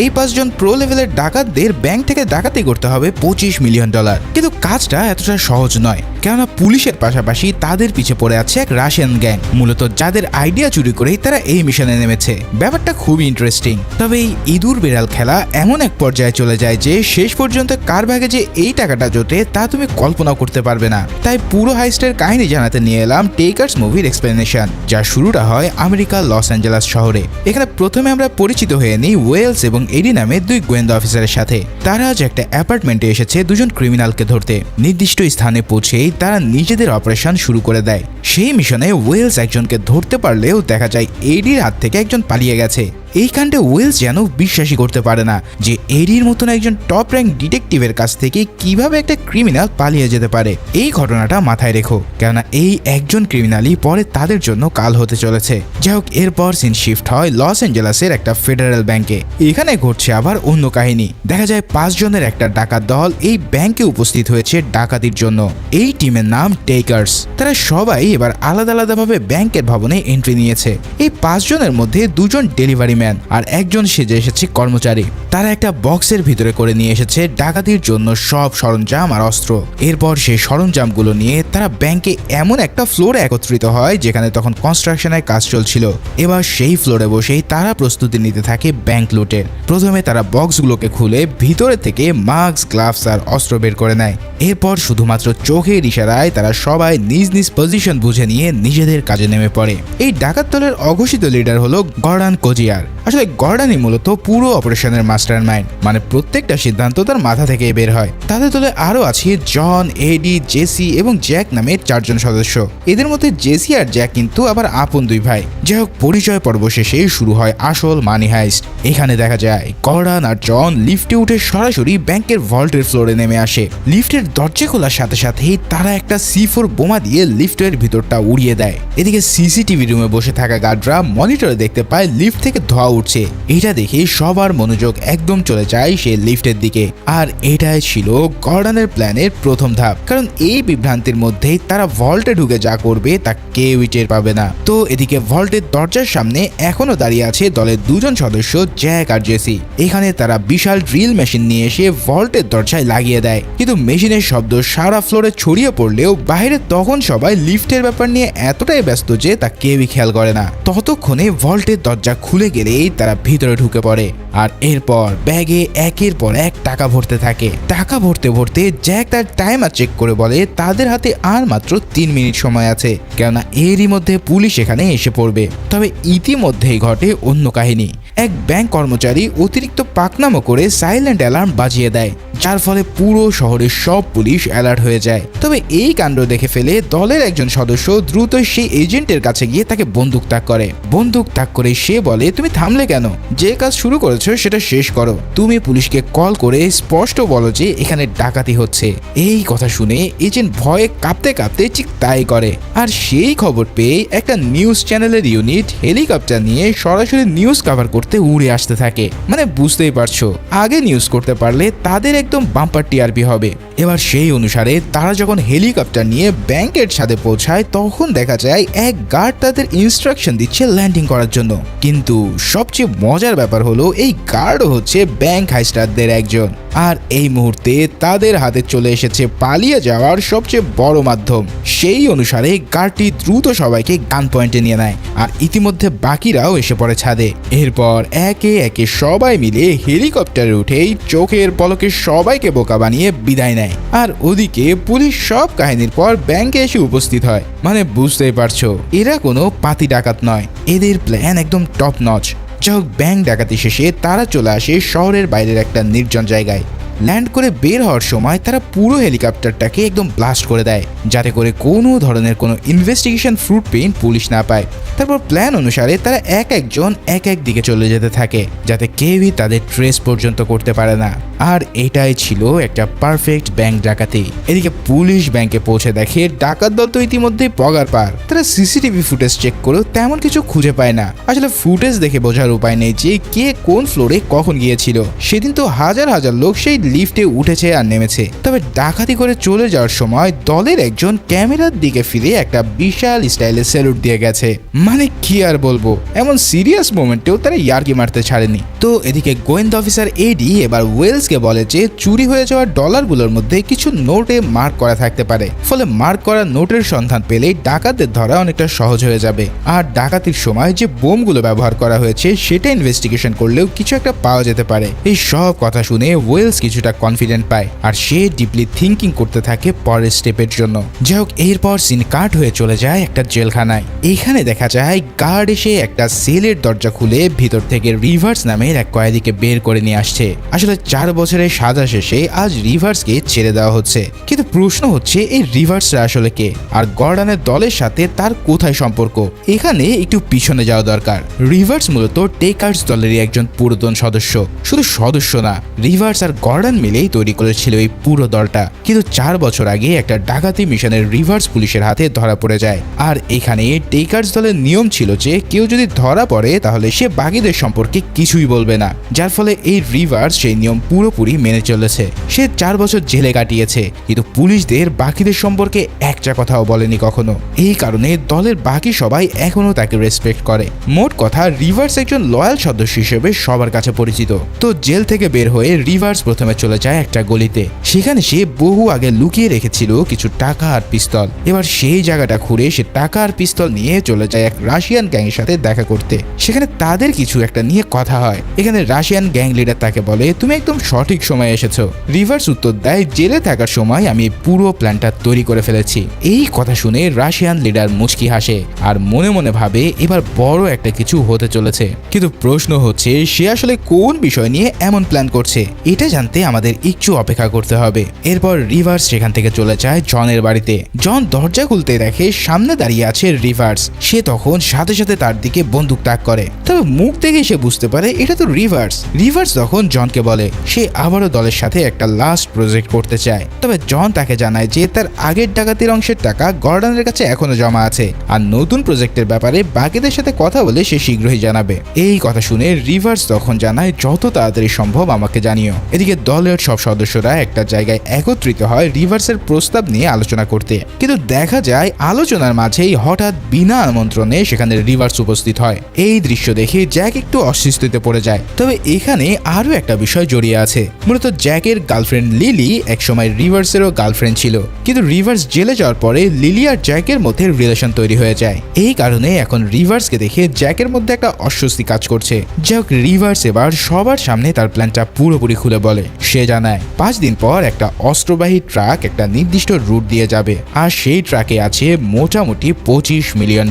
এই 5 জন প্রো লেভেলের ডাকাতদের ব্যাংক থেকে ডাকাতি করতে হবে $25 মিলিয়ন। কিন্তু কাজটা এতটা সহজ নয়, কেননা পুলিশের পাশাপাশি তাদের পিছে পড়ে আছে এক রাশিয়ান গ্যাং, মূলত যাদের আইডিয়া চুরি করেই তারা এই মিশনে নেমেছে। ব্যাপারটা খুবই ইন্টারেস্টিং। তবে এই ইঁদুর বিড়াল খেলা এমন এক পর্যায়ে চলে যায় যে শেষ পর্যন্ত কার ভাগে যে এই টাকাটা জোটে তা তুমি কল্পনাও করতে পারবে না। তাই পুরো হাইস্টের কাহিনী জানাতে নিয়ে এলাম টেকার্স মুভির এক্সপ্লেনেশন, যার শুরুটা হয় আমেরিকার লস অ্যাঞ্জেলাস শহরে। এখানে প্রথমে আমরা পরিচিত হয়ে নিই ওয়েলস এবং এডি নামে দুই গোয়েন্দা অফিসারের সাথে। তারা আজ একটা অ্যাপার্টমেন্টে এসেছে দুজন ক্রিমিনালকে ধরতে। নির্দিষ্ট স্থানে পৌঁছেই তারা নিজেদের অপারেশন শুরু করে দেয়। সেই মিশনে ওয়েলস একজনকে ধরতে পারলেও দেখা যায় এডির হাত থেকে একজন পালিয়ে গেছে। এই কাণ্ডে ওয়েলস যেন বিশ্বাসই করতে পারে না যে এডির মতন একজন টপ র্যাঙ্ক ডিটেকটিভের কাছ থেকে কিভাবে একটা ক্রিমিনাল পালিয়ে যেতে পারে। এই ঘটনাটা মাথায় রেখো, কেননা এই একজন ক্রিমিনালই পরে তাদের জন্য কাল হতে চলেছে। যাই হোক, এরপর সিন শিফট হয় লস অ্যাঞ্জেলাসের একটা ফেডারেল ব্যাংকে। এখানে ঘটছে আবার অন্য কাহিনী। দেখা যায় 5 জনের একটা ডাকাত দল এই ব্যাংকে উপস্থিত হয়েছে ডাকাতির জন্য। এই টিমের নাম টেকার্স। তারা সবাই এবার আলাদা আলাদাভাবে ব্যাংকের ভবনে এন্ট্রি নিয়েছে। এই 5 জনের মধ্যে 2 জন ডেলিভারি ম্যান আর একজন সেজে এসেছে কর্মচারী। তারা একটা বক্সের ভিতরে করে নিয়ে এসেছে ডাকাতির জন্য সব সরঞ্জাম আর অস্ত্র। এরপর সেই সরঞ্জামগুলো নিয়ে তারা ব্যাংকে এমন একটা ফ্লোরে একত্রিত হয় যেখানে তখন কনস্ট্রাকশনের কাজ চলছিল। এবার সেই ফ্লোরে বসেই তারা প্রস্তুতি নিতে থাকে ব্যাংক লুটের। প্রথমে তারা বক্সগুলোকে খুলে ভিতরে থেকে মাস্ক, গ্লাভস আর অস্ত্র বের করে নেয়। এরপর শুধুমাত্র চোখের ইশারায় তারা সবাই নিজ নিজ পজিশন বুঝে নিয়ে নিজেদের কাজে নেমে পড়ে। এই ডাকাত দলের অঘোষিত লিডার হলো গর্ডন কোজিয়ার। আসলে গর্ডনই মূলত পুরো অপারেশনের মাস্টার মাইন্ড, মানে প্রত্যেকটা সিদ্ধান্ত তার মাথা থেকে বের হয়। তাদের দলে আরো আছে জন, এডি, জেসি এবং জ্যাক নামে 4 জন সদস্য। এদের মধ্যে জেসি আর জ্যাক কিন্তু আবার আপন 2 ভাই। যাই হোক, পরিচয় পর্ব শেষে শুরু হয় আসল মানি হাইস্ট। এখানে দেখা যায় গর্ডন আর জন লিফটে উঠে সরাসরি ব্যাংকের ভল্টের ফ্লোরে নেমে আসে। লিফটের দরজা খোলার সাথে সাথেই তারা একটা C4 বোমা দিয়ে লিফটের ভিতরটা উড়িয়ে দেয়। এদিকে সিসিটিভি রুমে বসে থাকা গার্ডরা মনিটরে দেখতে পায় লিফট থেকে ধোঁয়া উঠছে। এটা দেখে সবার মনোযোগ একদম চলে যায় সেই লিফটের দিকে। আর এটাই ছিল গর্ডনের প্ল্যানের প্রথম ধাপ, কারণ এই বিভ্রান্তির মধ্যেই তারা ভল্টে ঢুকে যা করবে তা কেউই টের পাবে না। তো এদিকে ভল্টের দরজার সামনে এখনো দাঁড়িয়ে আছে দলের 2 জন সদস্য জ্যাক আর জেসি। এখানে তারা বিশাল ড্রিল মেশিন নিয়ে এসে ভল্টের দরজায় লাগিয়ে দেয়, কিন্তু মেশিনের শব্দ সারা ফ্লোরে ছড়িয়ে পড়লেও বাইরে তখন সবাই লিফটের ব্যাপার নিয়ে এতটাই ব্যস্ত যে তা কেউই খেয়াল করে না। ততক্ষণে ভল্টের দরজা খুলে গেলেই তারা ভিতরে ঢুকে পড়ে। আর এরপর ব্যাগে একের পর এক টাকা ভরতে থাকে। টাকা ভরতে ভরতে জ্যাক তার টাইমার চেক করে বলে তাদের হাতে আর মাত্র 3 মিনিট সময় আছে, কেননা এরই মধ্যে পুলিশ এখানে এসে পড়বে। তবে ইতিমধ্যেই ঘটে অন্য কাহিনী। এক ব্যাংক কর্মচারী অতিরিক্ত পাকনামো করে সাইলেন্ট অ্যালার্ম বাজিয়ে দেয়, যার ফলে পুরো শহরের সব পুলিশ অ্যালার্ট হয়ে যায়। তবে এই কাণ্ড দেখে ফেলে দলের একজন সদস্য দ্রুত সেই এজেন্টের কাছে গিয়ে তাকে বন্দুক তাক করে। বন্দুক তাক করে সে বলে, তুমি থামলে কেন? যে কাজ শুরু করেছো সেটা শেষ করো। তুমি পুলিশকে কল করে স্পষ্ট বলো যে এখানে ডাকাতি হচ্ছে। এই কথা শুনে এজেন্ট ভয়ে কাঁপতে কাঁপতে ঠিক তাই করে। আর সেই খবর পেয়ে একটা নিউজ চ্যানেলের ইউনিট হেলিকপ্টার নিয়ে সরাসরি নিউজ কভার করতে উড়ে আসতে থাকে। মানে বুঝতেই পারছো, আগে নিউজ করতে পারলে তাদের একদম বাম্পার টিআরপি হবে। এবার সেই অনুসারে তারা যখন হেলিকপ্টার নিয়ে ব্যাংকের ছাদে পৌঁছায় তখন দেখা যায় এক গার্ড তাদের ইনস্ট্রাকশন দিচ্ছে ল্যান্ডিং করার জন্য। কিন্তু সবচেয়ে মজার ব্যাপার হলো এই গার্ডও হচ্ছে ব্যাংক হাইস্টারদের একজন। আর এই মুহূর্তে তাদের হাতে চলে এসেছে পালিয়ে যাওয়ার সবচেয়ে বড় মাধ্যম। সেই অনুসারে গার্ডটি দ্রুত সবাইকে গান পয়েন্টে নিয়ে নেয়, আর ইতিমধ্যে বাকিরাও এসে পড়ে ছাদে। এরপর একে একে সবাই মিলে হেলিকপ্টারে উঠেই চোখের পলকে সবাইকে বোকা বানিয়ে বিদায় নেয়। আর ওদিকে পুলিশ সব কাহিনীর পর ব্যাংকে এসে উপস্থিত হয়। মানে বুঝতেই পারছো, এরা কোনো পাতি ডাকাত নয়, এদের প্ল্যান একদম টপ নচ। যাই হোক, ব্যাংক ডাকাতি শেষে তারা চলে আসে শহরের বাইরের একটা নির্জন জায়গায়। ল্যান্ড করে বের হওয়ার সময় তারা পুরো হেলিকপ্টারটাকে একদম ব্লাস্ট করে দেয়, যাতে করে কোনো ধরনের কোনো ইনভেস্টিগেশন ফুটপ্রিন্ট পুলিশ না পায়। তারপর প্ল্যান অনুসারে তারা এক একজন এক এক দিকে চলে যেতে থাকে, যাতে কেউই তাদের ট্রেস পর্যন্ত করতে পারে না। আর এটাই ছিল একটা পারফেক্ট ব্যাংক ডাকাতি। এদিকে পুলিশ ব্যাংকে পৌঁছে দেখে ডাকাত দল তো ইতিমধ্যেই পগার পার। তারা সিসিটিভি ফুটেজ চেক করেও তেমন কিছু খুঁজে পায় না। আসলে ফুটেজ দেখে বোঝার উপায় নেই যে কে কোন ফ্লোরে কখন গিয়েছিল। সেদিন তো হাজার হাজার লোক সেই লিফটে উঠেছে আর নেমেছে। তবে ডাকাতি করে চলে যাওয়ার সময় দলের একজন ক্যামেরার দিকে ফিরে একটা বিশাল স্টাইলে স্যালুট দিয়ে গেছে। মানে কি আর বলবো, এমন সিরিয়াস মোমেন্টেও তারা ইয়ার্কি মারতে ছাড়েনি। তো এদিকে গোয়েন্দা অফিসার এডি এবার ওয়েলসকে বলে যে চুরি হয়ে যাওয়া ডলারগুলোর মধ্যে কিছু নোটে মার্ক করা থাকতে পারে, ফলে মার্ক করা নোটের সন্ধান পেলেই ডাকাতদের ধরা অনেকটা সহজ হয়ে যাবে। আর ডাকাতির সময় যে বোমগুলো ব্যবহার করা হয়েছে সেটা ইনভেস্টিগেশন করলেও কিছু একটা পাওয়া যেতে পারে। এই সব কথা শুনে ওয়েলস কিছুটা কনফিডেন্ট পায় আর সে ডিপলি থিঙ্কিং করতে থাকে পরের স্টেপের জন্য। যাই হোক, এরপর সিন কাট হয়ে চলে যায় একটা জেলখানায়। এখানে দেখা যায় গার্ড এসে একটা সেলের দরজা খুলে ভিতর থেকে রিভার্স নামের এক কয়েদিকে বের করে নিয়ে আসছে। আসলে 4 বছরের সাজা শেষে আজ রিভার্সকে ছেড়ে দেওয়া হচ্ছে, কিন্তু প্রশ্ন হচ্ছে এই রিভার্সরা আসলে কে, আর গর্ডনের দলের সাথে তার কোথায় সম্পর্ক? এখানে একটু পিছনে যাওয়া দরকার। রিভার্স মূলত টেকার্স দলেরই একজন পুরাতন সদস্য। শুধু সদস্য না, রিভার্স আর গর্ডন মিলেই তৈরি করেছিল এই পুরো দলটা। কিন্তু 4 বছর আগে একটা ডাকাতি মিশনের রিভার্স পুলিশের হাতে ধরা পড়ে যায়। আর এখানে টেকার্স দলের নিয়ম ছিল যে কেউ যদি ধরা পড়ে তাহলে সে বাকিদের সম্পর্কে কিছুই বলবে না, যার ফলে এই রিভার্স সেই নিয়ম পুরোপুরি মেনে চলেছে। সে 4 বছর জেলে কাটিয়েছে, কিন্তু পুলিশদের বাকিদের সম্পর্কে একটা কথাও বলেনি কখনো। এই কারণে দলের বাকি সবাই এখনো তাকে রেসপেক্ট করে। মোট কথা, রিভার্স একজন লয়াল সদস্য হিসেবে সবার কাছে পরিচিত। তো জেল থেকে বের হয়ে রিভার্স প্রথমে চলে যায় একটা গলিতে। সেখানে সে বহু আগে লুকিয়ে রেখেছিল কিছু টাকা আর পিস্তল। এবার সেই জায়গাটা ঘুরে সে টাকা আর পিস্তল নিয়ে চলে যায় এক রাশিয়ান গ্যাংয়ের সাথে দেখা করতে। সেখানে তাদের কিছু একটা নিয়ে কথা হয়। এখানে রাশিয়ান গ্যাং লিডার তাকে বলে, তুমি একদম সঠিক সময়ে এসেছো। রিভার্স উত্তর দেয়, জেলে থাকার সময় আমি পুরো প্ল্যানটা তৈরি করে ফেলেছি। এই কথা শুনে রাশিয়ান লিডার মুচকি হাসে আর মনে মনে ভাবে এবার বড় একটা কিছু হতে চলেছে। কিন্তু প্রশ্ন হচ্ছে সে আসলে কোন বিষয় নিয়ে এমন প্ল্যান করছে, এটা জানতে আমাদের একটু অপেক্ষা করতে হবে। এরপর রিভার্স সেখান থেকে চলে যায় জনের বাড়িতে। জন দরজা খুলতে দেখে সামনে দাঁড়িয়ে আছে রিভার্স। সে তখন সাথে সাথে তার দিকে বন্দুক তাক করে, তবে মুখ দেখে সে বুঝতে পারে এটা তো রিভার্স। রিভার্স তখন জনকে বলে সে আবারও দলের সাথে একটা লাস্ট প্রজেক্ট করতে চায়। তবে জন তাকে জানায় যে তার আগের ডাকাতির অংশের টাকা গর্ডনের কাছে এখনো জমা আছে, আর নতুন প্রজেক্টের ব্যাপারে বাকিদের সাথে কথা বলে সে শীঘ্রই জানাবে। এই কথা শুনে রিভার্স তখন জানায় যত তাড়াতাড়ি সম্ভব আমাকে জানিও। এদিকে দলের সব সদস্যরা একটা জায়গায় একত্রিত হয় রিভার্সের প্রস্তাব নিয়ে আলোচনা করতে। কিন্তু দেখা যায় আলোচনার মাঝেই হঠাৎ বিনা আমন্ত্রণে সেখানে রিভার্স উপস্থিত হয়। এই দৃশ্য দেখে জ্যাক একটু অস্বস্তিতে পড়ে যায়। তবে এখানে আরো একটা বিষয় জড়িয়ে আছে। মূলত জ্যাকের গার্লফ্রেন্ড লিলি একসময় রিভার্সেরও গার্লফ্রেন্ড ছিল, কিন্তু রিভার্স জেলে যাওয়ার পরে লিলি আর জ্যাকের মধ্যে রিলেশন তৈরি হয়ে যায়। এই কারণে এখন রিভার্সকে দেখে জ্যাকের মধ্যে একটা অস্বস্তি কাজ করছে। যাই হোক, রিভার্স এবার সবার সামনে তার প্ল্যানটা পুরোপুরি খুলে বলে। সে জানায় 5 দিন পর একটা অস্ত্রবাহী ট্রাক একটা নির্দিষ্ট রুট দিয়ে যাবে, আর সেই ট্রাকে আছে মোটামুটি $25 মিলিয়ন।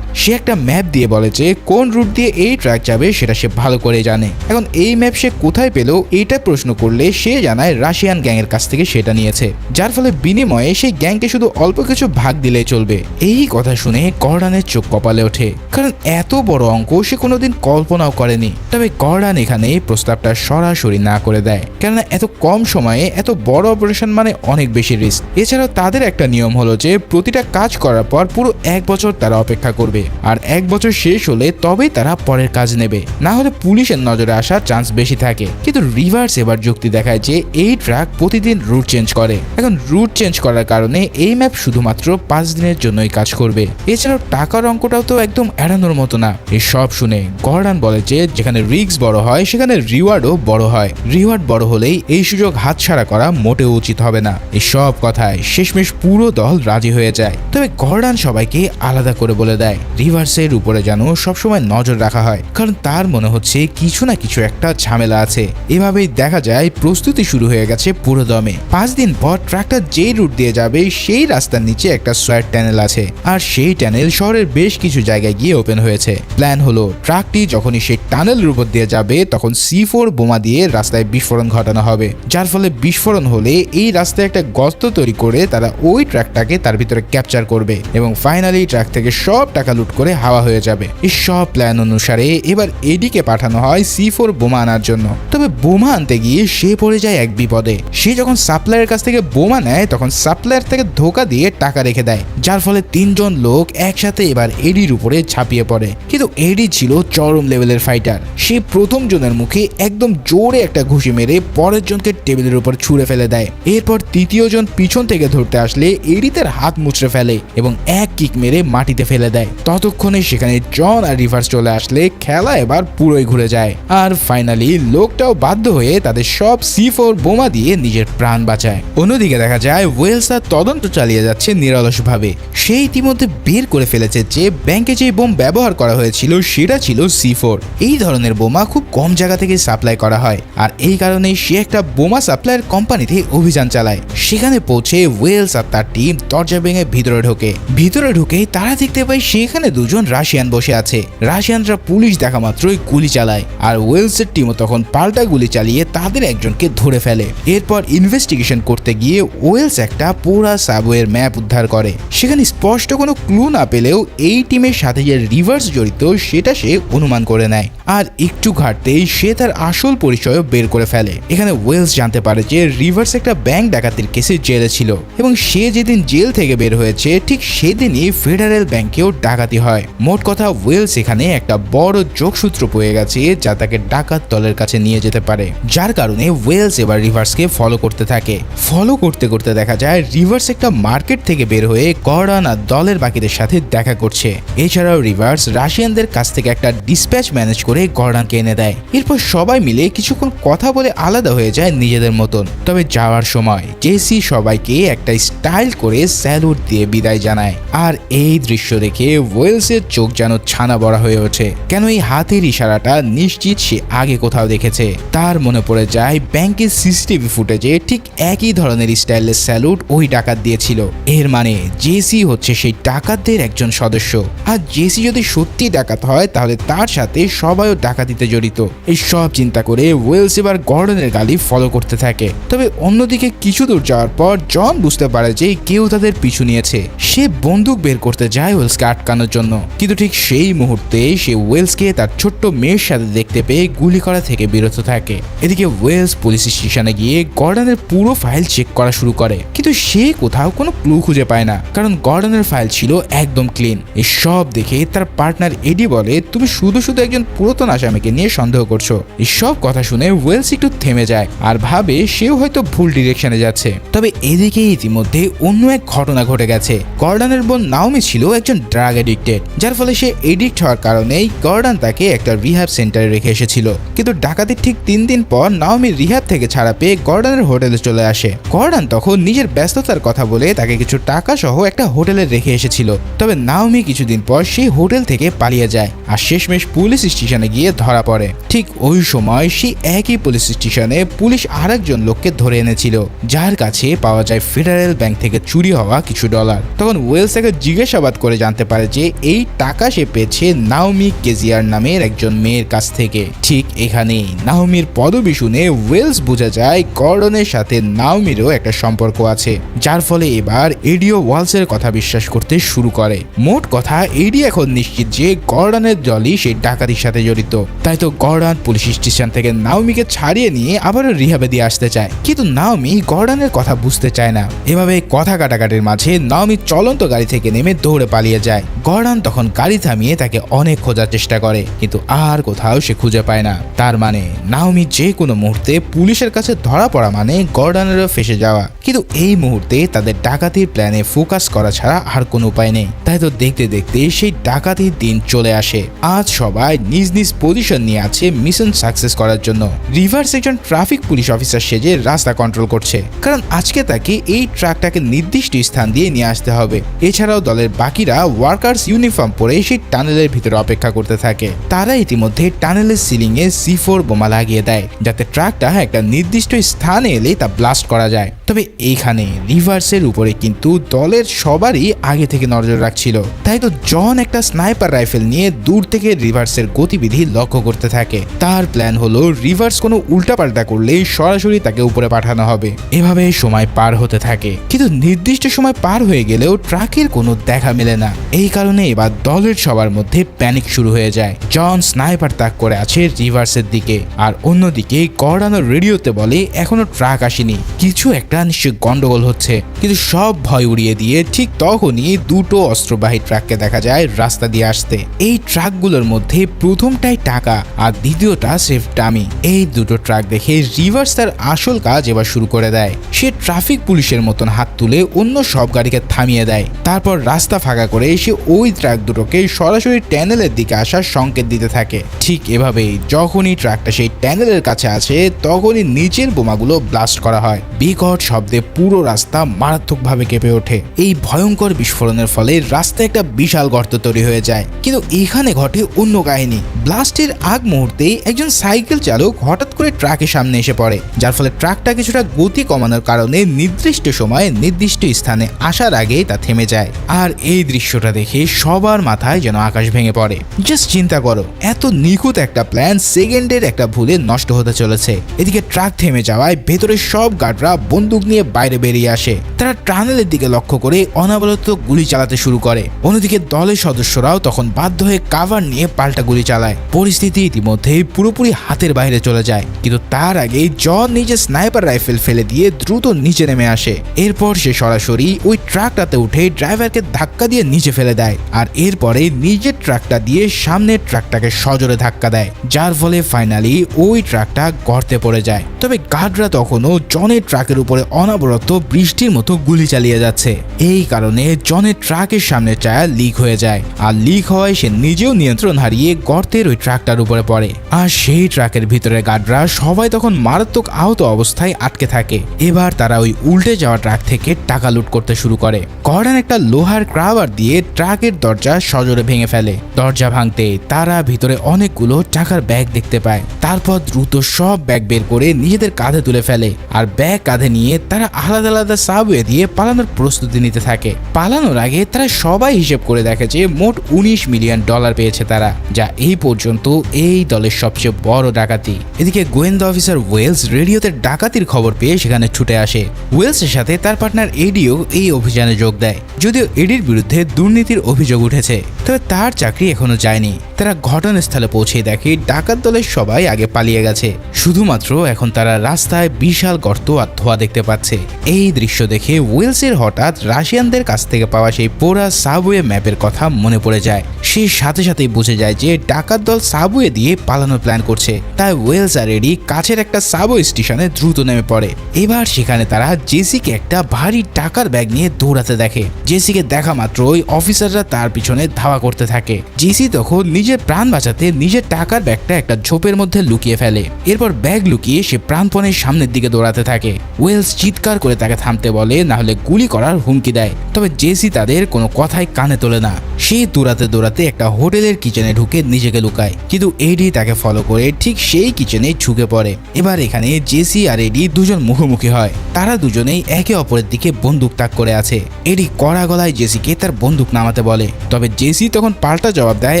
সে একটা ম্যাপ দিয়ে বলে যে কোন রুট দিয়ে এই ট্রাক যাবে সেটা সে ভালো করে জানে। এখন এই ম্যাপ সে কোথায় পেল এটা প্রশ্ন করলে সে জানায় রাশিয়ান গ্যাংয়ের কাছ থেকে সেটা নিয়েছে, যার ফলে বিনিময়ে সেই গ্যাংকে শুধু অল্প কিছু ভাগ দিলেই চলবে। এই কথা শুনে গর্ডানের চোখ কপালে ওঠে, কারণ এত বড় অঙ্ক সে কোনোদিন কল্পনাও করেনি। তবে গর্ডান এখানে প্রস্তাবটা সরাসরি না করে দেয়, কেননা এত কম সময়ে এত বড় অপারেশন মানে অনেক বেশি রিস্ক। এছাড়াও তাদের একটা নিয়ম হলো যে প্রতিটা কাজ করার পর পুরো 1 বছর তারা অপেক্ষা করবে, আর 1 বছর শেষ হলে তবেই তারা পরের কাজ নেবে, না হলে পুলিশের নজরে আসার চান্স বেশি থাকে। কিন্তু রিভার্স এবার যুক্তি দেখায় যে এই ট্রাক প্রতিদিন রুট চেঞ্জ করে। এখন রুট চেঞ্জ করার কারণে এই ম্যাপ শুধুমাত্র 5 দিনের জন্যই কাজ করবে। এছাড়াও টাকার অঙ্কটাও তো একদম এড়ানোর মতো না। এসব শুনে গর্ডান বলে যে যেখানে রিস্ক বড় হয় সেখানে রিওয়ার্ডও বড় হয়। রিওয়ার্ড বড় হলেই এই সুযোগ হাতছাড়া করা মোটেও উচিত হবে না। এসব কথায় শেষমেশ পুরো দল রাজি হয়ে যায়। তবে গর্ডান সবাইকে আলাদা করে বলে দেয় রিভার্সের উপরে যেন সবসময় নজর রাখা হয়, কারণ তার মনে হচ্ছে কিছু না কিছু একটা ঝামেলা আছে। এভাবেই দেখা যায় প্রস্তুতি শুরু হয়ে গেছে পুরো দমে। 5 দিন পর ট্রাকটা যেই রুট দিয়ে যাবে সেই রাস্তার নিচে একটা সোয়ার টানেল আছে, আর সেই টানেল শহরের বেশ কিছু জায়গায় গিয়ে ওপেন হয়েছে। প্ল্যান হলো ট্রাকটি যখনই সেই টানেলের উপর দিয়ে যাবে তখন C4 বোমা দিয়ে রাস্তায় বিস্ফোরণ ঘটানো হবে, যার ফলে বিস্ফোরণ হলে এই রাস্তায় একটা গর্ত তৈরি করে তারা ওই ট্রাকটাকে তার ভিতরে ক্যাপচার করবে এবং ফাইনালি ট্রাক থেকে সব টাকা লুট করে হাওয়া হয়ে যাবে। এই সব প্ল্যান অনুসারে এবার এডিকে পাঠানো হয় C4 বোমা আনার জন্য। তবে বোমা আনতে গিয়ে সে পড়ে যায় এক বিপদে। সে যখন সাপ্লায়ারের কাছ থেকে বোমা নেয় তখন সাপ্লায়ার থেকে ধোকা দিয়ে টাকা রেখে দেয়, যার ফলে 3 জন লোক একসাথে এবার এডির উপরে ঝাঁপিয়ে পড়ে। কিন্তু এডি ছিল চরম লেভেলের ফাইটার। সে প্রথম জনের মুখে একদম জোরে একটা ঘুষি মেরে পর পরের জনকে টেবিলের উপর ছুঁড়ে ফেলে দেয়। এরপর তৃতীয় জন পিছন থেকে ধরতে আসলে এডি তার হাত মুচড়ে ফেলে এবং এক কিক মেরে মাটিতে ফেলে দেয়। ততক্ষণে সেখানে জন আর রিভার্স চলে আসলে খেলা এবার পুরোই ঘুরে যায়। আর ফাইনালি লোকটাও বাধ্য হয়ে তাদের সব C4 বোমা দিয়ে নিজের প্রাণ বাঁচায়। অন্যদিকে দেখা যায় ওয়েলস তার তদন্ত চালিয়ে যাচ্ছে নিরলসভাবে। সে ইতিমধ্যে বের করে ফেলেছে যে ব্যাংকে যে বোম ব্যবহার করা হয়েছিল সেটা ছিল C4। এই ধরনের বোমা খুব কম জায়গা থেকে সাপ্লাই করা হয়, আর এই কারণে সে একটা বোমা সাপ্লাইয়ের কোম্পানিতে অভিযান চালায়। সেখানে পৌঁছে ওয়েলস আর তার টিম দরজা ভেঙে ভিতরে ঢুকেই তারা দেখতে পায় সেখানে দুজন রাশিয়ান বসে আছে। রাশিয়ানরা পুলিশ দেখা মাত্রই গুলি চালায়, আর ওয়েলসের টিমও তখন পাল্টা গুলি চালিয়ে তাদের একজনকে ধরে ফেলে। এরপর ইনভেস্টিগেশন করতে গিয়ে ওয়েলস একটা পুরা সাবওয়ের ম্যাপ উদ্ধার করে। সেখানে স্পষ্ট কোনো ক্লু না পেলেও এই টিমের সাথে যে রিভার্স জড়িত সেটা সে অনুমান করে নেয়, আর একটু ঘাটতেই সে তার আসল পরিচয়ও বের করে ফেলে। এখানে ওয়েলস জানতে পারে যে রিভার্স একটা ব্যাংক ডাকাতির কেসে জেলে ছিল এবং সে যেদিন জেল থেকে বের হয়েছে ঠিক সেদিনই ফেডারেল ব্যাংকেও ডাকাতি হয়। মোট কথা ওয়েলস এখানে একটা বড় যোগসূত্র পেয়ে গেছে যা তাকে ডাকাত দলের কাছে নিয়ে যেতে পারে, যার কারণে ওয়েলস এবার রিভার্সকে ফলো করতে থাকে। ফলো করতে করতে দেখা যায় রিভার্স একটা মার্কেট থেকে বের হয়ে গর্ডন আর দলের বাকিদের সাথে দেখা করছে। এছাড়াও রিভার্স রাশিয়ানদের কাছ থেকে একটা ডিসপ্যাচ ম্যানেজ করে গর্ডনকে এনে দেয়। এরপর সবাই মিলে কিছুক্ষণ কথা বলে আলাদা হয়ে যায় নিজেদের মতন। তবে যাওয়ার সময় জেসি সবাইকে একটা স্টাইল করে স্যালুট দিয়ে বিদায় জানায়। আর এই দৃশ্য দেখে ওয়েলসের চোখ যেন ছানা বড়া হয়ে ওঠে। কেন এই হাতের ইশারাটা নিশ্চিত সে আগে কোথাও দেখেছে। তার মনে পড়ে যায় ব্যাংকের সিসিটিভি ফুটেজে ঠিক একই ধরনের স্টাইলের স্যালুট ওই ডাকাত দিয়েছিল। এর মানে জেসি হচ্ছে সেই ডাকাতদের একজন সদস্য। আর জেসি যদি সত্যি ডাকাত হয় তাহলে তার সাথে সবাইও ডাকাতিতে জড়িত। এই সব চিন্তা করে ওয়েলস এবার গর্ডনের গাড়ি ফলো করতে থাকে। তবে অন্যদিকে কিছু দূর যাওয়ার পর জন বুঝতে পারে যে কেউ তাদের পিছু নিয়েছে। সে বন্দুক বের করতে যায় ওয়েলসকে আটকানোর জন্য, কিন্তু ঠিক সেই মুহূর্তে সে ওয়েলসকে তার ছোট্ট মেয়ের সাথে দেখতে পেয়ে গুলি করা থেকে বিরত থাকে। এদিকে ওয়েলস পুলিশ স্টেশনে গিয়ে গর্ডনের পুরো ফাইল চেক করা শুরু করে, কিন্তু সে কোথাও কোনো ক্লু খুঁজে পায় না, কারণ গর্ডনের ফাইল ছিল একদম ক্লিন। এই সব দেখে তার পার্টনার এডি বলে, তুমি শুধু একজন পুরাতন আসামিকে নিয়ে সন্দেহ করছো। এই সব কথা শুনে ওয়েলস একটু থেমে যায় আর ভাবে সেও হয়তো ভুল ডিরেকশনে যাচ্ছে। তবে এদিকে ইতিমধ্যে অন্য এক ঘটনা ঘটে গেছে। গর্ডনের বোন নাওমি ছিল একজন ড্রাগ এডিক্টেড, যার ফলে সে এডিক্ট হওয়ার কারণেই গর্ডন তাকে একটা রিহ্যাব সেন্টারে রেখে এসেছিল। কিন্তু ডাকাতির ঠিক 3 দিন পর নাওমি রিহ্যাব থেকে ছাড়া পেয়ে গর্ডনের হোটেলে চলে আসে। গর্ডন তখন নিজের ব্যস্ততার কথা বলে তাকে কিছু টাকা সহ একটা হোটেলে রেখে এসেছিল। তবে নাওমি কিছুদিন পর সেই হোটেল থেকে পালিয়ে যায় আর শেষমেশ পুলিশ স্টেশনে গিয়ে ধরা পড়ে। ঠিক ওই সময় সেই একই পুলিশ স্টেশনে পুলিশ আরেকজন লোককে ধরে এনেছিল, যার কাছে পাওয়া যায় ফেডারেল ব্যাংক থেকে চুরি হওয়া কিছু ডলার। তখন ওয়েলস তাকে জিজ্ঞাসাবাদ করে জানতে পারে যে এই টাকা সে পেয়েছে নাওমি কেজিয়ার নামের একজন মেয়ের কাছ থেকে। ঠিক এখানেই নাওমির পদবি শুনে ওয়েলস বোঝা যায় গর্ডনের সাথে নাওমিরও একটা সম্পর্ক আছে, যার ফলে এবার এডিও ওয়ালসের কথা বিশ্বাস করতে শুরু করে। মোট কথা এডি এখন নিশ্চিত যে গর্ডনের দলই সেই ডাকাতির সাথে জড়িত। তাই তো গর্ডন পুলিশ স্টেশন থেকে নাওমিকে ছাড়িয়ে নিয়ে আবারও রিহাবে দিয়ে আসতে চায়, কিন্তু নাওমি গর্ডনের কথা বুঝতে চায় না। এভাবে কথা কাটাকাটির মাঝে নাওমি চলন্ত গাড়ি থেকে নেমে দৌড়ে পালিয়ে যায়। গর্ডন তখন গাড়ি থামিয়ে তাকে অনেক খোঁজার চেষ্টা করে, কিন্তু আর কোথাও সে খুঁজে পায় না। তার মানে নাওমি যে কোনো মুহূর্তে পুলিশের কাছে ধরা পড়া মানে গর্ডনেরও ফেসে যাওয়া। কিন্তু এই মুহূর্তে তাদের ডাকাতির প্ল্যানে ফোকাস করা ছাড়া আর কোনো উপায় নেই। তাই তো দেখতে দেখতে সেই ডাকাতির দিন চলে আসে। আজ সবাই নিজ নিজ পজিশন নিয়ে আছে মিশন সাকসেস করার জন্য। রিভার্স একজন ট্রাফিক পুলিশ অফিসার সেজে রাস্তা কন্ট্রোল করছে, কারণ আজকে তাকে এই ট্রাকটাকে নির্দিষ্ট স্থান দিয়ে নিয়ে আসতে হবে। এছাড়াও দলের বাকিরা ওয়ার্কার্স ইউনিফর্ম পরে সেই টানেলের ভিতরে অপেক্ষা করতে থাকে। তারা ইতিমধ্যে টানেলের সিলিং এ C4 বোমা লাগিয়ে দেয়, যাতে ট্রাকটা একটা নির্দিষ্ট স্থানে এলে তা ব্লাস্ট করা যায়। তবে এইখানে রিভার্সের উপরে কিন্তু দলের সবারই আগে থেকে নজর রাখছিল। তাই তো জন একটা স্নাইপার রাইফেল নিয়ে দূর থেকে রিভার্সের গতিবিধি লক্ষ্য করতে থাকে। তার প্ল্যান হলো রিভার্স কোনো উল্টাপাল্টা করলে সরাসরি তাকে উপরে পাঠানো হবে। এভাবে সময় পার হতে থাকে, কিন্তু নির্দিষ্ট সময় পার হয়ে গেলেও ট্রাকের কোনো দেখা মেলে না। এই কারণে এবার দলের সবার মধ্যে প্যানিক শুরু হয়ে যায়। জন স্নাইপার তাক করে আছে রিভার্সের দিকে, আর অন্যদিকে গর্ডন রেডিওতে বলে এখনো ট্রাক আসেনি, কিছু একটা নিশ্চয়ই গন্ডগোল হচ্ছে। কিন্তু সব ভয় উড়িয়ে দিয়ে ঠিক তখনই দুটো অস্ত্রবাহী ট্রাককে দেখা যায় রাস্তা দিয়ে আসতে। এই ট্রাকগুলোর মধ্যে প্রথমটাই টাকা আর দ্বিতীয়টা সেফ ডামি। এই দুটো ট্রাক দেখে রিভার্স তার আসল কাজ এবার শুরু করে দেয়। সে ট্রাফিক পুলিশের মতন হাত তুলে অন্য সব গাড়িকে থামিয়ে দেয়। তারপর রাস্তা ফাঁকা করে সে ওই ট্রাক দুটোকে সরাসরি ট্যানেলের দিকে আসার সংকেত দিতে থাকে। ঠিক এভাবেই যখনই ট্রাকটা সেই ট্যানেলের কাছে আসে তখনই নিচের বোমাগুলো ব্লাস্ট করা হয়। বিকট শব্দে পুরো রাস্তা মারাত্মকভাবে কেঁপে ওঠে। এই ভয়ঙ্কর বিস্ফোরণের ফলে রাস্তায় একটা বিশাল গর্ত তৈরি হয়ে যায়। কিন্তু এখানে ঘটে অন্য কাহিনী। ব্লাস্টের আগ মুহূর্তেই একজন সাইকেল চালক হঠাৎ করে ট্রাকের সামনে এসে পড়ে, যার ফলে ট্রাকটা কিছুটা গতি কমানোর কারণে নির্দিষ্ট সময়ে নির্দিষ্ট স্থানে আসার আগেই তা থেমে যায়। আর এই দৃশ্যটা দেখে সবার মাথায় যেন আকাশ ভেঙে পড়ে। জাস্ট চিন্তা করো, এত নিখুঁত একটা প্ল্যান সেকেন্ডের একটা ভুলে নষ্ট হতে চলেছে। এদিকে ট্রাক থেমে যাওয়ায় ভেতরে সব গার্ডরা বন্দুক নিয়ে বাইরে বেরিয়ে আসে। তারা টানেলের দিকে লক্ষ্য করে অনবরত গুলি চালাতে শুরু করে। অন্যদিকে দলের সদস্যরাও তখন বাধ্য হয়ে কাভার নিয়ে পাল্টা গুলি চালায়। পরিস্থিতি ইতিমধ্যে পুরোপুরি হাতের বাইরে চলে যায়। কিন্তু তার আগেই জন নিজে স্নাইপার রাইফেল ফেলে দিয়ে দ্রুত নিচে নেমে আসে। এরপর সে সরাসরি ওই ট্রাকটাতে উঠে ড্রাইভারকে ধাক্কা দিয়ে নিচে ফেলে দেয়। আর এরপরে নিজের ট্রাকটা দিয়ে সামনের ট্রাকটাকে সজোরে ধাক্কা দেয়, যার ফলে ফাইনালি ওই ট্রাকটা গর্তে পড়ে যায়। তবে গার্ডরা তখনও জনের ট্রাকের উপরে অনবরত বৃষ্টির মতো গুলি চালিয়ে যাচ্ছে। এই কারণে জনের ট্রাকের সামনে টায়ার লিক হয়ে যায়। আর লিক হওয়ায় সে নিজেও নিয়ন্ত্রণ হারিয়ে গর্তের ওই ট্রাকটার উপরে পড়ে। আর সেই ট্রাকের ভিতরে গার্ডরা সবাই তখন মারাত্মক আহত অবস্থায় আটকে থাকে। এবার তারা ওই উল্টে যাওয়া ট্রাক থেকে টাকা লুট করতে শুরু করে। গর্ডন একটা লোহার ক্রাবার দিয়ে ট্রাকের দরজা সজোরে ভেঙে ফেলে। দরজা ভাঙতে তারা ভিতরে অনেকগুলো টাকার ব্যাগ দেখতে পায়। তারপর দ্রুত সব ব্যাগ বের করে নিজেদের কাঁধে তুলে ফেলে। আর ব্যাগ কাঁধে নিয়ে তারা আলাদা আলাদা সাবওয়ে দিয়ে পালানোর প্রস্তুতি নিতে থাকে। পালানোর আগে তারা সবাই হিসেব করে দেখে যে মোট $19 মিলিয়ন পেয়েছে তারা, যা এই পর্যন্ত এই দলের সবচেয়ে বড় ডাকাতি। এদিকে গোয়েন্দা অফিসার ওয়েলস রেডিওতে ডাকাতির খবর পেয়ে সেখানে ছুটে আসে। ওয়েলসের সাথে তার পার্টনার এডিও এই অভিযানে যোগ দেয়। যদিও এডির বিরুদ্ধে দুর্নীতির অভিযোগ উঠেছে, তবে তার চাকরি এখনো যায়নি। তারা ঘটনাস্থলে পৌঁছে দেখে ডাকাত দলের সবাই আগে পালিয়ে গেছে। শুধুমাত্র এখন তারা রাস্তায় বিশাল গর্ত আর ধোঁয়া দেখতে পাচ্ছে। এই দৃশ্য দেখে ওয়েলসের হঠাৎ রাশিয়ানদের কাছ থেকে পাওয়া সেই পোড়া সাবওয়ে ম্যাপের কথা মনে পড়ে যায়। সে সাথে সাথেই বুঝে যায় যে ডাকাত দল সাবওয়ে দিয়ে পালানোর প্ল্যান করছে। তাই ওয়েলস আর এডি কাছের একটা সাবওয়ে স্টেশনে দ্রুত নেমে পড়ে। এবার সেখানে তারা জেসিকে একটা ভারী টাকার ব্যাগ নিয়ে দৌড়াতে দেখে। জেসিকে দেখা মাত্রই অফিসাররা তার পিছনে ধাওয়া করতে থাকে। জেসি তখন নিজের প্রাণ বাঁচাতে নিজের টাকার ব্যাগটা একটা ঝোপের মধ্যে লুকিয়ে ফেলে। এরপর ব্যাগ লুকিয়ে সে প্রাণপণে সামনের দিকে দৌড়াতে থাকে। ওয়েলস চিৎকার করে তাকে থামতে বলে, না হলে গুলি করার হুমকি দেয়। তবে জেসি তাদের কোনো কথাই কানে তোলে না। সে দৌড়াতে দৌড়াতে একটা হোটেলের কিচেনে ঢুকে নিজেকে লুকায়। কিন্তু এডি তাকে ফলো করে ঠিক সেই কিচেনে ঝুঁকে পড়ে। এবার এখানে জেসি আর এডি দুজন মুখোমুখি হয়। তারা দুজনেই একে অপরের দিকে বন্দুক তাক করে আছে। এডি কড়া গলায় জেসিকে তার বন্দুক নামাতে বলে, তবে জেসি তখন পাল্টা জবাব দেয়,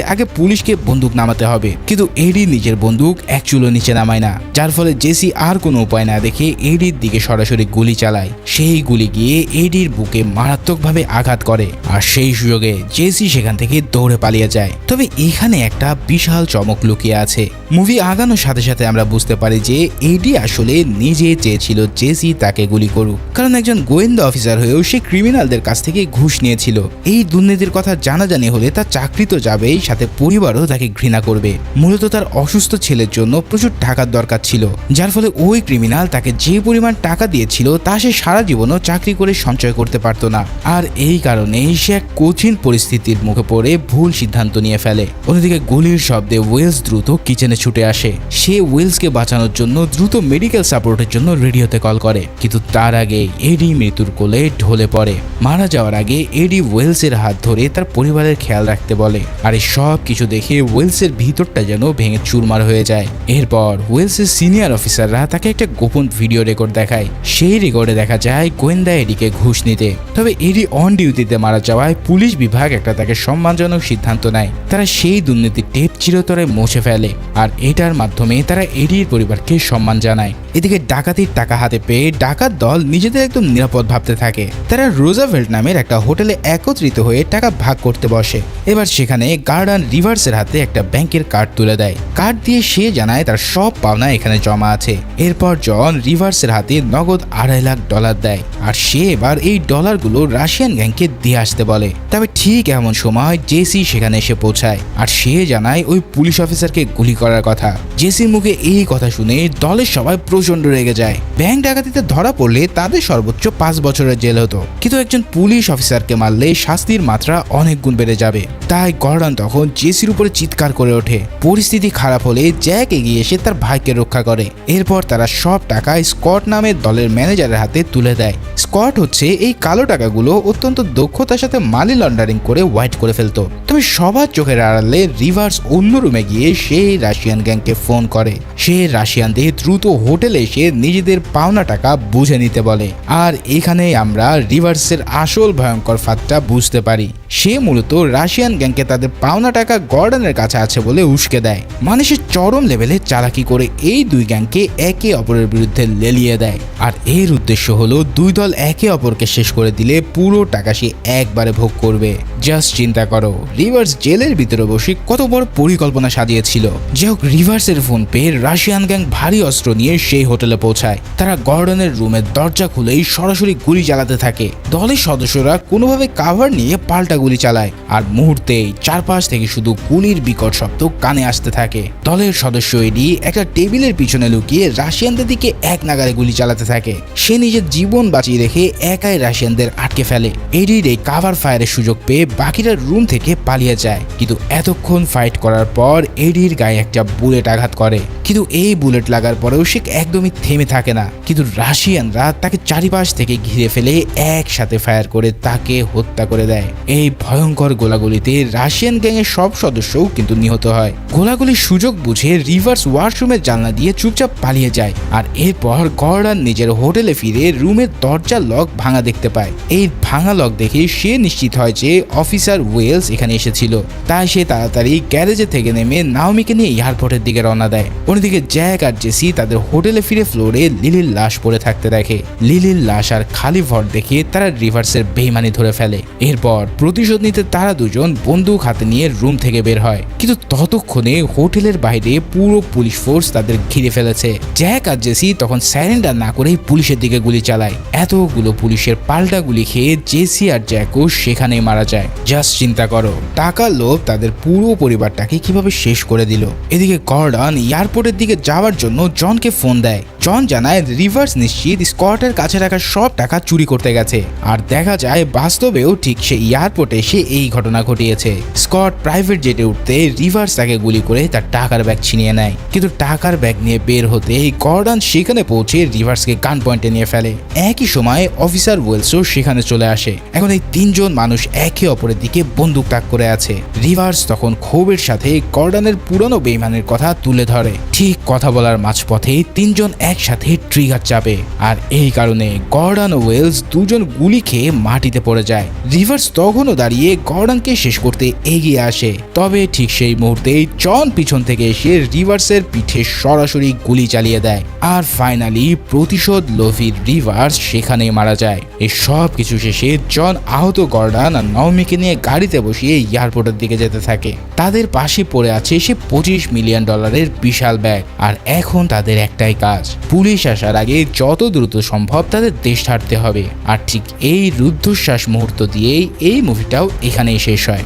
আগে পুলিশকে বন্দুক নামাতে হবে। কিন্তু এডি নিজের বন্দুক এক চুলো নিচে নামায় না, যার ফলে জেসি আর কোনো উপায় না দেখে এডির দিকে সরাসরি গুলি চালায়। সেই গুলি গিয়ে এডির বুকে মারাত্মকভাবে আঘাত করে। আর সেই সুযোগে জেসি সেখান থেকে দৌড়ে পালিয়ে যায়। তবে এখানে একটা বিশাল চমক লুকিয়ে আছে। মুভি আগানোর সাথে সাথে আমরা বুঝতে পারি যে এডি আসলে নিজে চেয়েছিল জেসি তাকে গুলি করুক, কারণ একজন গোয়েন্দা অফিসার হয়েও সে ক্রিমিনালদের কাছ থেকে ঘুষ নিয়েছিল। এই দুর্নীতির কথা জানাজানি হলে তার চাকরি তো যাবেই, সাথে পরিবারও তাকে ঘৃণা করবে। মূলত তার অসুস্থ ছেলের জন্য প্রচুর টাকার দরকার ছিল, যার ফলে ওই ক্রিমিনাল তাকে যে পরিমাণ টাকা দিয়েছিল তা সে সারা জীবনও চাকরি করে সঞ্চয় করতে পারতো না। আর এই কারণেই সে এক কঠিন পরিস্থিতির মুখে পড়ে ভুল সিদ্ধান্ত নিয়ে ফেলে। অন্যদিকে গুলির শব্দে ওয়েলস দ্রুত কিচেনে ছুটে আসে। সে ওয়েলসকে বাঁচানোর জন্য দ্রুত মেডিকেল সাপোর্টের জন্য রেডিওতে কল করে। কিন্তু তার আগে এডি মৃত্যুর কোলে ঢলে পড়ে। মারা যাওয়ার আগে এডি ওয়েলসের হাত ধরে তার পরিবারের খেয়াল রাখতে বলে। আর এই সব কিছু দেখে ওয়েলসের ভিতরটা যেন ভেঙে চুরমার হয়ে যায়। এরপর ওয়েলসের সিনিয়র অফিসাররা তাকে একটা গোপন ভিডিও রেকর্ড দেখায়। সেই রেকর্ডে দেখা যায় গোয়েন্দা এডিকে ঘুষ নিতে। তবে এডি অন ডিউটিতে মারা যাওয়ায় পুলিশ বিভাগ একটা তাকে সম্মানজনক সিদ্ধান্ত নেয়। তারা সেই দুর্নীতির টেপ চিরতরে মুছে ফেলে। আর এটার মাধ্যমে তারা এডির পরিবারকে সম্মান জানায়। এদিকে ডাকাতির টাকা হাতে পেয়ে ডাকাত দল নিজেদের একদম নিরাপদ ভাবতে থাকে। তারা রোজাভেল্ট নামের একটা হোটেলে একত্রিত হয়ে টাকা ভাগ করতে বসে। এবার সেখানে গার্ডন রিভার্সের হাতে একটা ব্যাংকের কার্ড তুলে দেয়। কার্ড দিয়ে সে জানায় তার সব পাওনা এখানে জমা আছে। এরপর জন রিভার্সের হাতে নগদ $2.5 লাখ দেয় আর সে এবার এই ডলারগুলো রাশিয়ান গ্যাংকে দিয়ে আসতে বলে। তবে ঠিক এমন সময় জেসি সেখানে এসে পৌঁছায় আর সে জানায় ওই পুলিশ অফিসারকে গুলি করার কথা। জেসির মুখে এই কথা শুনে দলের সবাই প্রচন্ড রেগে যায়। ব্যাংক ডাকাতিতে ধরা পড়লে তাদের সর্বোচ্চ 5 বছরের জেল হতো, কিন্তু একজন পুলিশ অফিসারকে মারলে শাস্তির মাত্রা অনেক গুণ বেড়ে যাবে। তাই গর্ডন তখন জেসির উপরে চিৎকার করে ওঠে। পরিস্থিতি খারাপ হলে জ্যাক এগিয়ে এসে তার ভাইকে রক্ষা করে। এরপর তারা সব টাকা স্কট নামের দলের ম্যানেজারের হাতে তুলে দেয়। স্কট হচ্ছে এই কালো টাকাগুলো অত্যন্ত দক্ষতার সাথে মানি লন্ডারিং করে হোয়াইট করে ফেলতো। তবে সবার চোখের আড়ালে রিভার্স অন্য রুমে গিয়ে সেই রাশিয়ান গ্যাংকে ফোন করে। সে রাশিয়ানদের দ্রুত হোটেলে এসে নিজেদের পাওনা টাকা বুঝে নিতে বলে। আর এখানে আমরা রিভার্সের আসল ভয়ঙ্কর ফাঁদটা বুঝতে পারি। সে মূলত রাশিয়ান গ্যাংকে তাদের পাওনা টাকা গর্ডনের কাছে আছে বলে উস্কে দেয়। মানে সে চরম লেভেলে চালাকি করে এই দুই গ্যাংকে একে অপরের বিরুদ্ধে লেলিয়ে দেয়। আর এর উদ্দেশ্য হলো দুই দল একে অপরকে শেষ করে দিলে পুরো টাকা সে একবারে ভোগ করবে। জাস্ট চিন্তা করো, রিভার্স জেলের ভিতরে বসে কত বড় পরিকল্পনা সাজিয়েছিল। যাই হোক, রিভার্সের ফোন পেয়ে রাশিয়ান গ্যাং ভারী অস্ত্র নিয়ে সেই হোটেলে পৌঁছায়। তারা গর্ডনের রুমের দরজা খুলেই সরাসরি গুলি চালাতে থাকে। দলের সদস্যরা কোনোভাবে কাভার নিয়ে পাল্টা গুলি চালায় আর মুহূর্তেই চারপাশ থেকে শুধু গুলির বিকট শব্দ কানে আসতে থাকে। দলের সদস্য এডি একটা টেবিলের পিছনে লুকিয়ে রাশিয়ানদের দিকে এক নাগারে গুলি চালাতে থাকে। সে নিজের জীবন বাঁচিয়ে রেখে একাই রাশিয়ানদের আটকে ফেলে। এডির এই কাভার ফায়ারের সুযোগ পেয়ে বাকিরা রুম থেকে পালিয়ে যায়, কিন্তু এতক্ষণ ফাইট করার পর এডির গায়ে একটা বুলেট আঘাত করে। কিন্তু এই বুলেট লাগার পরেও সে একদমই থেমে থাকে না। কিন্তু রাশিয়ানরা তাকে চারিপাশ থেকে ঘিরে ফেলে একসাথে ফায়ার করে তাকে হত্যা করে দেয়। এই ভয়ঙ্কর গোলাগুলিতে রাশিয়ান গ্যাংয়ের সব সদস্যও কিন্তু নিহত হয়। গোলাগুলির সুযোগ বুঝে রিভার্স ওয়াশরুমের জানলা দিয়ে চুপচাপ পালিয়ে যায়। আর এরপর গর্ডন নিজের হোটেলে ফিরে রুমের দরজার লক ভাঙা দেখতে পায়। এই ভাঙা লক দেখে সে নিশ্চিত হয় যে অফিসার ওয়েলস এখানে এসেছিল। তাই সে তাড়াতাড়ি গ্যারেজে থেকে নেমে নাওমিকে নিয়ে এয়ারপোর্টের দিকে রওনা দেয়। অন্যদিকে জ্যাক আর জেসি তাদের হোটেলে ফিরে ফ্লোরে লিলির লাশ পড়ে থাকতে দেখে। লিলির লাশ আর খালি ভর দেখে তারা রিভার্সের বেইমানি ধরে ফেলে। এরপর প্রতিশোধ নিতে তারা দুজন বন্দুক হাতে নিয়ে রুম থেকে বের হয়। কিন্তু ততক্ষণে হোটেলের বাইরে পুরো পুলিশ ফোর্স তাদের ঘিরে ফেলেছে। জ্যাক আর জেসি তখন স্যারেন্ডার না করেই পুলিশের দিকে গুলি চালায়। এতগুলো পুলিশের পাল্টা গুলি খেয়ে জেসি আর জ্যাকও সেখানেই মারা যায়। জাস্ট চিন্তা করো, টাকার লোভ তাদের পুরো পরিবারটাকে কিভাবে শেষ করে দিল। এদিকে গর্ডন এয়ারপোর্টের দিকে যাওয়ার জন্য জনকে ফোন দেয়। জন জানায় রিভার্স নিশ্চিত স্কটের কাছে রাখা সব টাকা চুরি করতে গেছে। আর দেখা যায় বাস্তবেও ঠিক সে এয়ারপোর্টে এসে এই ঘটনা ঘটিয়েছে। স্কট প্রাইভেট জেটে উঠতে রিভার্স তাকে গুলি করে তার টাকার ব্যাগ ছিনিয়ে নেয়। কিন্তু টাকার ব্যাগ নিয়ে বের হতে গর্ডন সেখানে পৌঁছে রিভার্সকে গান পয়েন্টে নিয়ে ফেলে। একই সময় অফিসার ওয়েলসও সেখানে চলে আসে। এখন এই তিনজন মানুষ একে অপরের দিকে বন্দুক তাক করে আছে। রিভার্স তখন ক্ষোভের সাথে গর্ডনের পুরনো বেইমানের কথা তুলে ধরে। ঠিক কথা বলার মাঝপথে তিনজন একসাথে ট্রিগার চাপে। আর এই কারণে গর্ডন ও ওয়েলস দুজন গুলি খেয়ে মাটিতে পড়ে যায়। রিভার্স তখনও দাঁড়িয়ে গর্ডনকে শেষ করতে এগিয়ে আসে। তবে ঠিক সেই মুহূর্তেই জন পিছন থেকে এসে রিভার্সের পিঠে সরাসরি গুলি চালিয়ে দেয়। আর ফাইনালি প্রতিশোধ লোভী রিভার্স সেখানেই মারা যায়। এই সব কিছু শেষে জন আহত গর্ডন আর নাওমিকে নিয়ে গাড়িতে বসিয়ে এয়ারপোর্টের দিকে যেতে থাকে। তাদের পাশে পড়ে আছে সে $25 মিলিয়ন বিশাল ব্যাগ। আর এখন তাদের একটাই কাজ, পুলিশ আসার আগে যত দ্রুত সম্ভব তাদের দেশ ছাড়তে হবে। আর ঠিক এই রুদ্ধশ্বাস মুহূর্ত দিয়েই এই মুভিটাও এখানেই শেষ হয়।